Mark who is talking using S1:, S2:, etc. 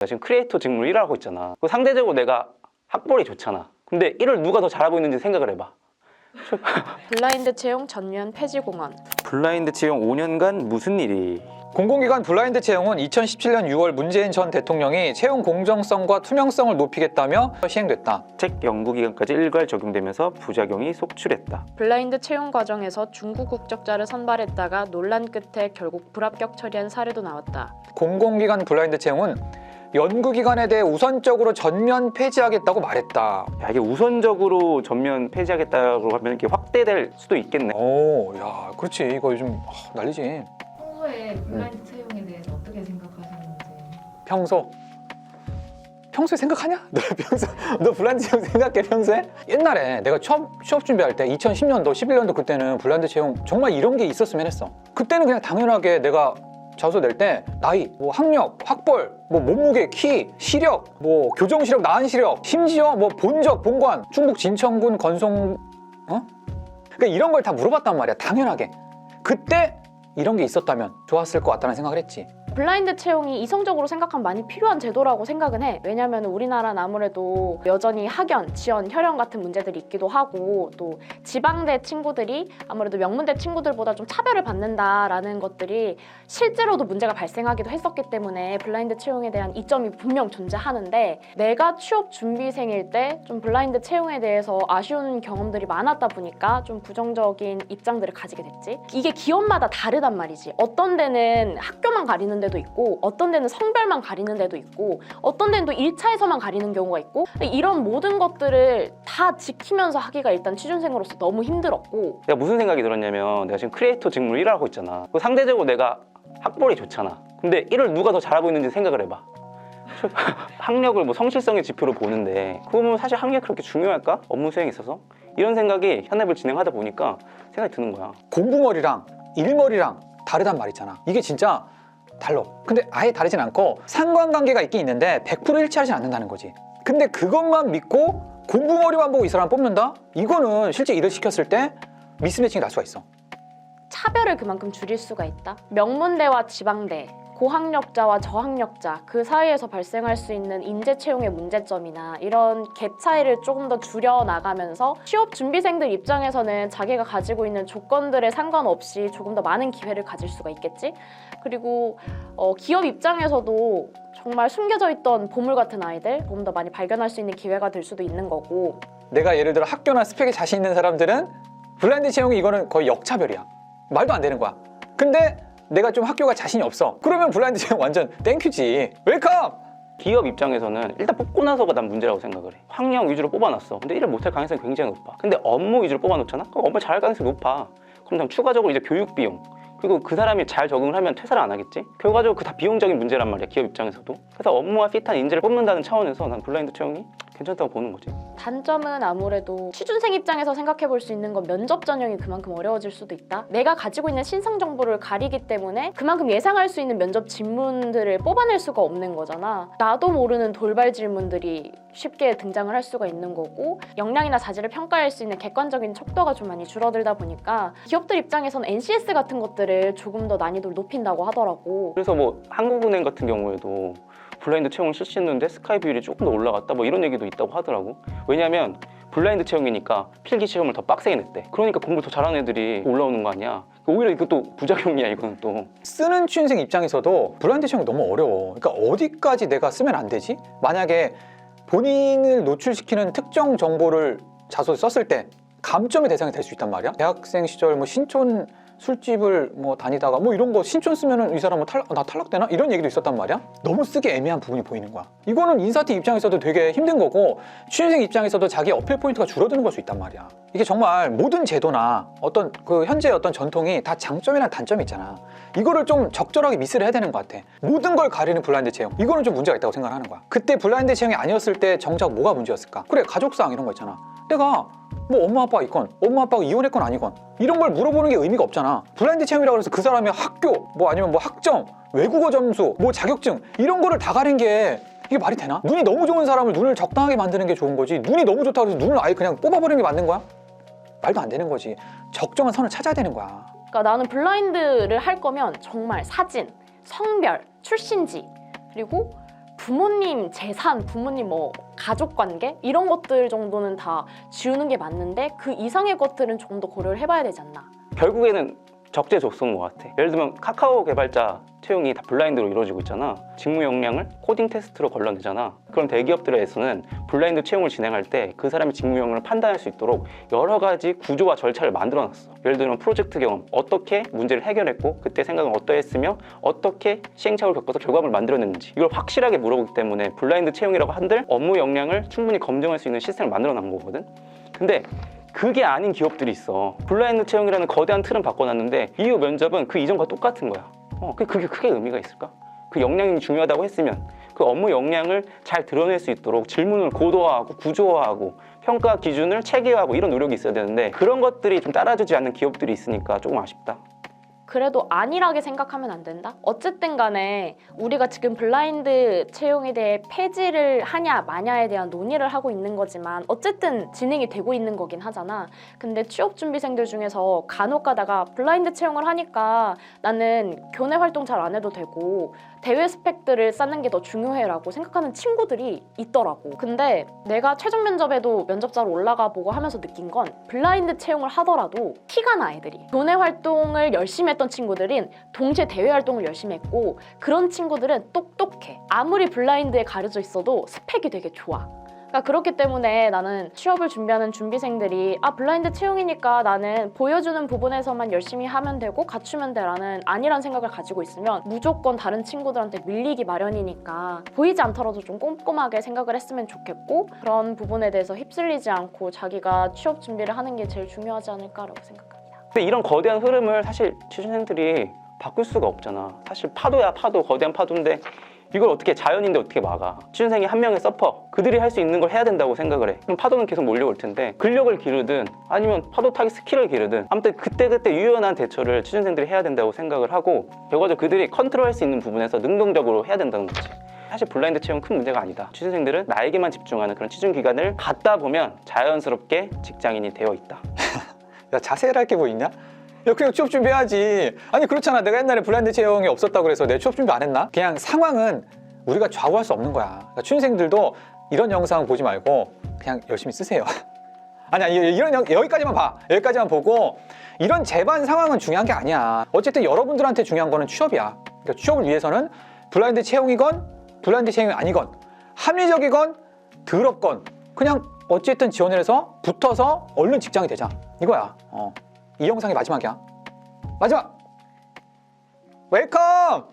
S1: 나 지금 크리에이터 직무 1을 하고 있잖아. 상대적으로 내가 학벌이 좋잖아. 근데 1을 누가 더 잘하고 있는지 생각을 해봐.
S2: 블라인드 채용 전면 폐지 공언.
S1: 블라인드 채용 5년간 무슨 일이?
S3: 공공기관 블라인드 채용은 2017년 6월 문재인 전 대통령이 채용 공정성과 투명성을 높이겠다며 시행됐다.
S1: 책 연구기간까지 일괄 적용되면서 부작용이 속출했다.
S2: 블라인드 채용 과정에서 중국 국적자를 선발했다가 논란 끝에 결국 불합격 처리한 사례도 나왔다.
S3: 공공기관 블라인드 채용은 연구기관에 대해 우선적으로 전면 폐지하겠다고 말했다.
S1: 야, 이게 우선적으로 전면 폐지하겠다고 하면 이게 확대될 수도 있겠네.
S3: 오, 야, 그렇지. 이거 요즘 난리지.
S4: 평소에 블라인드 채용에 대해서 어떻게 생각하셨는지.
S3: 평소에 생각하냐? 너 블라인드 채용 생각해 평소에? 옛날에 내가 취업 준비할 때 2010년도, 11년도 그때는 블라인드 채용 정말 이런 게 있었으면 했어. 그때는 그냥 당연하게 내가 자소 낼 때 나이, 뭐 학력, 학벌, 뭐 몸무게, 키, 시력, 뭐 교정 시력, 나은 시력, 심지어 뭐 본적, 본관, 충북 진천군 건송, 그러니까 이런 걸 다 물어봤단 말이야. 당연하게. 그때 이런 게 있었다면 좋았을 것 같다는 생각을 했지.
S2: 블라인드 채용이 이성적으로 생각하면 많이 필요한 제도라고 생각은 해. 왜냐하면 우리나라는 아무래도 여전히 학연, 지연, 혈연 같은 문제들이 있기도 하고 또 지방대 친구들이 아무래도 명문대 친구들보다 좀 차별을 받는다라는 것들이 실제로도 문제가 발생하기도 했었기 때문에 블라인드 채용에 대한 이점이 분명 존재하는데 내가 취업 준비생일 때 좀 블라인드 채용에 대해서 아쉬운 경험들이 많았다 보니까 좀 부정적인 입장들을 가지게 됐지. 이게 기업마다 다르단 말이지. 어떤 데는 학교만 가리는 데도 있고 어떤 데는 성별만 가리는 데도 있고 어떤 데는 또 1차에서만 가리는 경우가 있고 이런 모든 것들을 다 지키면서 하기가 일단 취준생으로서 너무 힘들었고
S1: 내가 무슨 생각이 들었냐면 내가 지금 크리에이터 직무 1을 하고 있잖아. 상대적으로 내가 학벌이 좋잖아. 근데 1을 누가 더 잘하고 있는지 생각을 해봐. 학력을 뭐 성실성의 지표로 보는데 그거 보면 사실 학력이 그렇게 중요할까? 업무 수행에 있어서? 이런 생각이 현업을 진행하다 보니까 생각이 드는 거야.
S3: 공부머리랑 일머리랑 다르단 말 있잖아. 이게 진짜 달라. 근데 아예 다르진 않고 상관관계가 있긴 있는데 100% 일치하지 않는다는 거지. 근데 그것만 믿고 공부머리만 보고 이 사람 뽑는다? 이거는 실제 일을 시켰을 때 미스매칭이 날 수가 있어.
S2: 차별을 그만큼 줄일 수가 있다. 명문대와 지방대, 고학력자와 저학력자 그 사이에서 발생할 수 있는 인재 채용의 문제점이나 이런 갭 차이를 조금 더 줄여나가면서 취업 준비생들 입장에서는 자기가 가지고 있는 조건들에 상관없이 조금 더 많은 기회를 가질 수가 있겠지. 그리고 기업 입장에서도 정말 숨겨져 있던 보물 같은 아이들 조금 더 많이 발견할 수 있는 기회가 될 수도 있는 거고.
S3: 내가 예를 들어 학교나 스펙에 자신 있는 사람들은 블라인드 채용이 이거는 거의 역차별이야. 말도 안 되는 거야. 근데 내가 좀 학교가 자신이 없어. 그러면 블라인드 채용 완전 땡큐지. 웰컴!
S1: 기업 입장에서는 일단 뽑고 나서가 난 문제라고 생각을 해. 학력 위주로 뽑아놨어. 근데 일을 못할 가능성이 굉장히 높아. 근데 업무 위주로 뽑아놓잖아? 그럼 업무 잘할 가능성이 높아. 그럼 다음 추가적으로 이제 교육 비용, 그리고 그 사람이 잘 적응을 하면 퇴사를 안 하겠지? 결과적으로 그 다 비용적인 문제란 말이야, 기업 입장에서도. 그래서 업무와 핏한 인재를 뽑는다는 차원에서 난 블라인드 채용이 괜찮다고 보는 거지.
S2: 단점은 아무래도 취준생 입장에서 생각해 볼 수 있는 건 면접 전형이 그만큼 어려워질 수도 있다. 내가 가지고 있는 신상 정보를 가리기 때문에 그만큼 예상할 수 있는 면접 질문들을 뽑아낼 수가 없는 거잖아. 나도 모르는 돌발 질문들이 쉽게 등장을 할 수가 있는 거고 역량이나 자질을 평가할 수 있는 객관적인 척도가 좀 많이 줄어들다 보니까 기업들 입장에서는 NCS 같은 것들을 조금 더 난이도를 높인다고 하더라고.
S1: 그래서 뭐 한국은행 같은 경우에도 블라인드 채용을 실시했는데 스카이 비율이 조금 더 올라갔다 뭐 이런 얘기도 있다고 하더라고. 왜냐면 블라인드 채용이니까 필기 시험을 더 빡세게 냈대. 그러니까 공부 더 잘하는 애들이 올라오는 거 아니야. 오히려 이것도 부작용이야. 이거는 또
S3: 쓰는 취준생 입장에서도 블라인드 채용이 너무 어려워. 그러니까 어디까지 내가 쓰면 안 되지? 만약에 본인을 노출시키는 특정 정보를 자소에 썼을 때 감점의 대상이 될 수 있단 말이야. 대학생 시절 뭐 신촌 술집을 뭐 다니다가 뭐 이런 거 신촌 쓰면은 이 사람 뭐 나 탈락되나? 이런 얘기도 있었단 말이야. 너무 쓰기 애매한 부분이 보이는 거야. 이거는 인사팀 입장에서도 되게 힘든 거고 취준생 입장에서도 자기 어필 포인트가 줄어드는 걸 수 있단 말이야. 이게 정말 모든 제도나 어떤 그 현재 어떤 전통이 다 장점이나 단점이 있잖아. 이거를 좀 적절하게 미스를 해야 되는 것 같아. 모든 걸 가리는 블라인드 채용. 이거는 좀 문제가 있다고 생각하는 거야. 그때 블라인드 채용이 아니었을 때 정작 뭐가 문제였을까? 그래, 가족사항 이런 거 있잖아. 내가 뭐 엄마 아빠가 있건 엄마 아빠가 이혼했건 아니건 이런 걸 물어보는 게 의미가 없잖아. 블라인드 채용이라고 해서 그 사람의 학교 뭐 아니면 뭐 학점, 외국어 점수, 뭐 자격증 이런 거를 다 가린 게 이게 말이 되나? 눈이 너무 좋은 사람을 눈을 적당하게 만드는 게 좋은 거지 눈이 너무 좋다고 해서 눈을 아예 그냥 뽑아버리는 게 맞는 거야? 말도 안 되는 거지. 적정한 선을 찾아야 되는 거야.
S2: 그러니까 나는 블라인드를 할 거면 정말 사진, 성별, 출신지 그리고 부모님 재산, 부모님 뭐 가족 관계 이런 것들 정도는 다 지우는 게 맞는데 그 이상의 것들은 조금 더 고려를 해봐야 되지 않나.
S1: 결국에는 적재적소인 것 같아. 예를 들면 카카오 개발자 채용이 다 블라인드로 이루어지고 있잖아. 직무 역량을 코딩 테스트로 걸러내잖아. 그럼 대기업들에서는 블라인드 채용을 진행할 때 그 사람의 직무 역량을 판단할 수 있도록 여러 가지 구조와 절차를 만들어놨어. 예를 들면 프로젝트 경험, 어떻게 문제를 해결했고 그때 생각은 어떠했으며 어떻게 시행착오를 겪어서 결과물을 만들어냈는지 이걸 확실하게 물어보기 때문에 블라인드 채용이라고 한들 업무 역량을 충분히 검증할 수 있는 시스템을 만들어놓은 거거든. 근데 그게 아닌 기업들이 있어. 블라인드 채용이라는 거대한 틀은 바꿔놨는데 이후 면접은 그 이전과 똑같은 거야. 그게 크게 의미가 있을까? 그 역량이 중요하다고 했으면 그 업무 역량을 잘 드러낼 수 있도록 질문을 고도화하고 구조화하고 평가 기준을 체계화하고 이런 노력이 있어야 되는데 그런 것들이 좀 따라주지 않는 기업들이 있으니까 조금 아쉽다.
S2: 그래도 안일하게 생각하면 안 된다? 어쨌든 간에 우리가 지금 블라인드 채용에 대해 폐지를 하냐 마냐에 대한 논의를 하고 있는 거지만 어쨌든 진행이 되고 있는 거긴 하잖아. 근데 취업준비생들 중에서 간혹 가다가 블라인드 채용을 하니까 나는 교내 활동 잘 안 해도 되고 대외 스펙들을 쌓는 게 더 중요해라고 생각하는 친구들이 있더라고. 근데 내가 최종 면접에도 면접자로 올라가 보고 하면서 느낀 건 블라인드 채용을 하더라도 티가 나 애들이. 교내 활동을 열심히 했던 친구들은 동시에 대외 활동을 열심히 했고 그런 친구들은 똑똑해. 아무리 블라인드에 가려져 있어도 스펙이 되게 좋아. 그러니까 그렇기 때문에 나는 취업을 준비하는 준비생들이 블라인드 채용이니까 나는 보여주는 부분에서만 열심히 하면 되고 갖추면 돼라는 아니란 생각을 가지고 있으면 무조건 다른 친구들한테 밀리기 마련이니까 보이지 않더라도 좀 꼼꼼하게 생각을 했으면 좋겠고 그런 부분에 대해서 휩쓸리지 않고 자기가 취업 준비를 하는 게 제일 중요하지 않을까라고 생각합니다.
S1: 근데 이런 거대한 흐름을 사실 취준생들이 바꿀 수가 없잖아. 사실 파도야 파도, 거대한 파도인데 이걸 어떻게 자연인데 어떻게 막아? 취준생이 한 명의 서퍼, 그들이 할 수 있는 걸 해야 된다고 생각을 해. 그럼 파도는 계속 몰려올 텐데 근력을 기르든 아니면 파도 타기 스킬을 기르든 아무튼 그때그때 유연한 대처를 취준생들이 해야 된다고 생각을 하고 결과적으로 그들이 컨트롤할 수 있는 부분에서 능동적으로 해야 된다는 거지. 사실 블라인드 채용 큰 문제가 아니다. 취준생들은 나에게만 집중하는 그런 취준 기간을 갖다 보면 자연스럽게 직장인이 되어 있다.
S3: 야, 자세할 게 뭐 있냐? 야, 그냥 취업 준비해야지. 아니 그렇잖아. 내가 옛날에 블라인드 채용이 없었다고 그래서 내 취업 준비 안 했나? 그냥 상황은 우리가 좌우할 수 없는 거야. 그러니까 취준생들도 이런 영상 보지 말고 그냥 열심히 쓰세요. 아니야, 여기까지만 봐. 여기까지만 보고 이런 재반 상황은 중요한 게 아니야. 어쨌든 여러분들한테 중요한 거는 취업이야. 그러니까 취업을 위해서는 블라인드 채용이건 블라인드 채용이 아니건 합리적이건 더럽건 그냥 어쨌든 지원을 해서 붙어서 얼른 직장이 되자. 이거야. 이 영상이 마지막이야. 마지막! 웰컴!